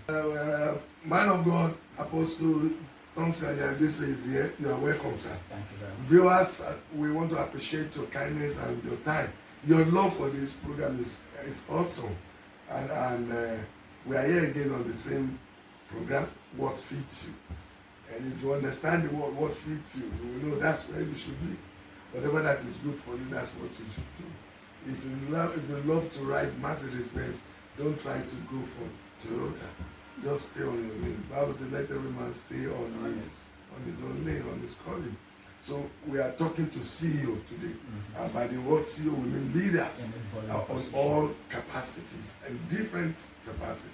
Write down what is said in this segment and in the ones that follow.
Man of God, Apostle Thompson this is here. You are welcome, sir. Thank you very much. Viewers, we want to appreciate your kindness and your time. Your love for this program is awesome. And we are here again on the same program, What Fits You. And if you understand the word, what fits you, you will know that's where you should be. Whatever that is good for you, that's what you should do. If you love to ride Mercedes Benz, don't try to go for Toyota. Just stay on your lane. The Bible says, let every man stay on his own lane, on his calling. So we are talking to CEO today. And by the word CEO, we mean leaders on all capacities and different capacities.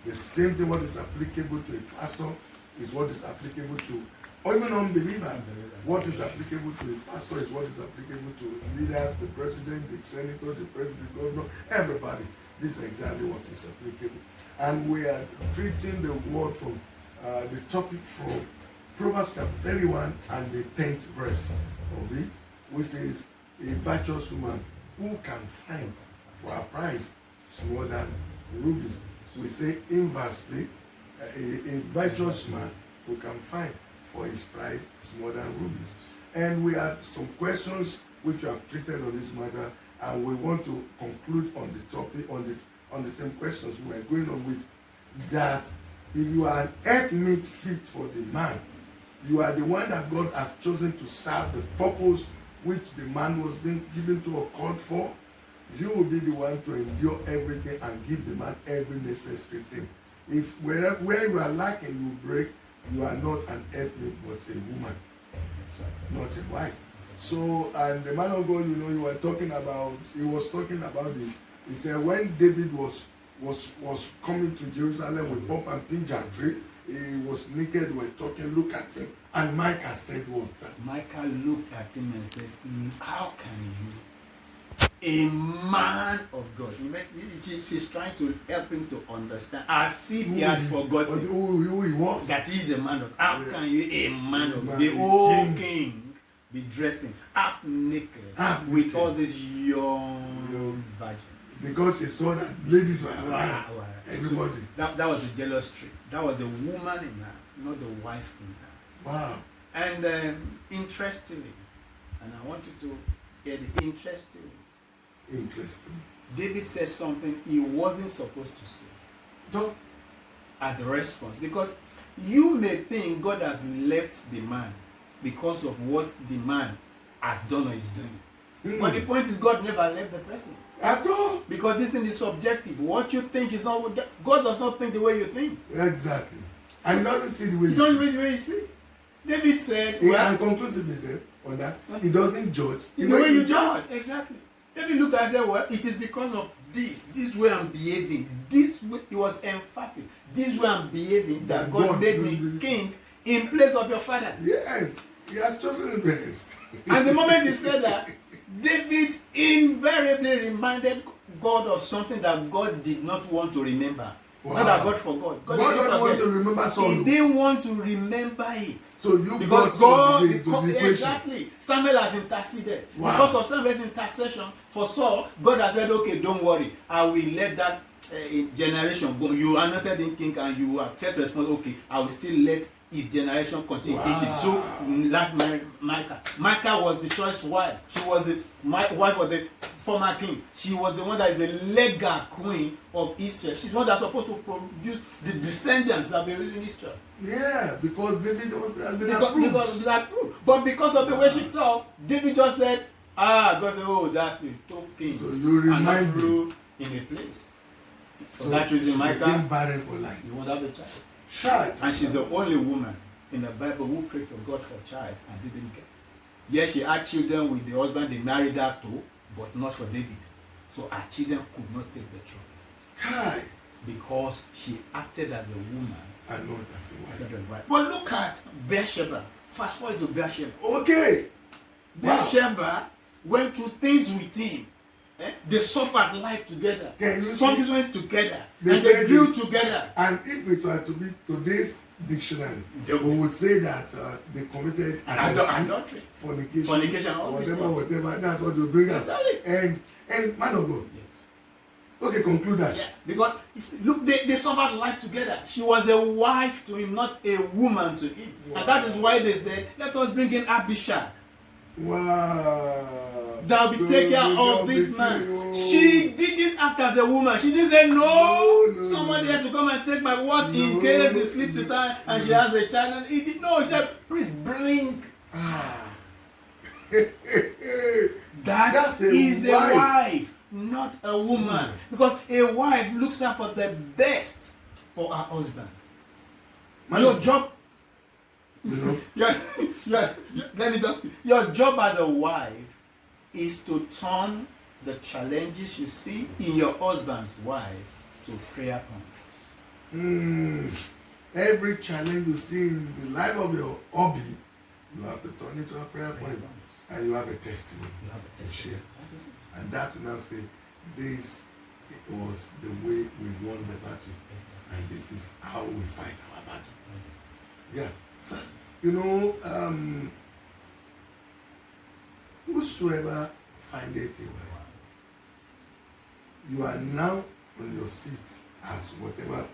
The same thing, what is applicable to a pastor is what is applicable to, or even unbelievers. What is applicable to a pastor is what is applicable to leaders, the president, the senator, the president, the governor, everybody. This is exactly what is applicable. And we are treating the word from the topic from Proverbs chapter 31 and the 10th verse of it, which is a virtuous woman who can find for a price more than rubies. We say inversely, a virtuous man who can find for his price is more than rubies. And we had some questions which we have treated on this matter, and we want to conclude on the topic, on the same questions we are going on with, that if you are an helpmeet fit for the man, you are the one that God has chosen to serve the purpose which the man was being given to or called for. You will be the one to endure everything and give the man every necessary thing. If where you are lacking, you break, you are not an helpmate but a woman, not a wife. So, and the man of God, you know, he was talking about this. He said when David was coming to Jerusalem with pomp and pageantry, he was naked, we were talking, look at him. And Michal said what? Michal looked at him and said, how can you, a man of God? She's trying to help him to understand, as if he had forgotten who he was. That he is a man of God. How can you, a man of God, the old king, be dressing half naked with all these young virgins? Because she saw that ladies were around. Everybody. So that was the jealous trait. That was the woman in her, not the wife in her. Wow. And interestingly, and I want you to hear the interesting. David said something he wasn't supposed to say. Don't. At the response. Because you may think God has left the man because of what the man has done or is doing. But the point is, God never left the person. At all. Because this thing is subjective. What you think is not what God does not think the way you think. Exactly. And he doesn't see the way you don't see the way you see. David said, and conclusively said on that, he doesn't judge the way you judge. Exactly. David looked and said, well, it is because of this way I'm behaving. This way, he was emphatic. This way I'm behaving that God made me king in place of your father. Yes. He has chosen the best. And the moment he said that, David invariably reminded God of something that God did not want to remember. Wow. Not that God forgot. God didn't want to remember something. He didn't want to remember it. So you because God to the equation. Exactly. Samuel has interceded. Wow. Because of Samuel's intercession for Saul, God has said, okay, don't worry. I will let that generation go. You anointed him king and you are felt responsible. Okay, I will still let his generation continue. Wow. So, like Michal. Michal was the choice wife. She was the wife of the former king. She was the one that is the legal queen of Israel. She's the one that's supposed to produce the descendants that will be in Israel. Yeah, because David has been approved. But because of the way she talked, David just said, God said, oh, that's the two kings. So you remind me in a place. So that reason, Michal, barren for life. You won't have a child. And she's the only woman in the Bible who prayed for God for a child and didn't get. Yes, she had children with the husband they married her to, but not for David. So her children could not take the throne. Because she acted as a woman and not as a wife. But look at Bathsheba. Fast forward to Bathsheba. Okay. Bathsheba went through things with him. They suffered life together. Some went together. They grew together. And if it were to be today's dictionary, we would say that they committed adultery, fornication, whatever, that's what they bring up. And man of God, Okay, conclude that. Yeah, because look, they suffered life together. She was a wife to him, not a woman to him. Wow. And that is why they said, let us bring in Abishag. Wow. That will take care of this man. Oh. She didn't act as a woman. She didn't say, no, somebody had to come and take my word in case he sleeps with her and she has a child. And he did no, he said, please bring. That is a wife, not a woman. Because a wife looks out for the best for her husband. Your job, let me just, your job as a wife is to turn the challenges you see in your husband's wife to prayer points. Every challenge you see in the life of your hobby, you have to turn it to a prayer point. And you have a testimony to share. And that will now say, this was the way we won the battle. And this is how we fight our battle. Yeah. So, whosoever findeth a wife, you are now on your seat as whatever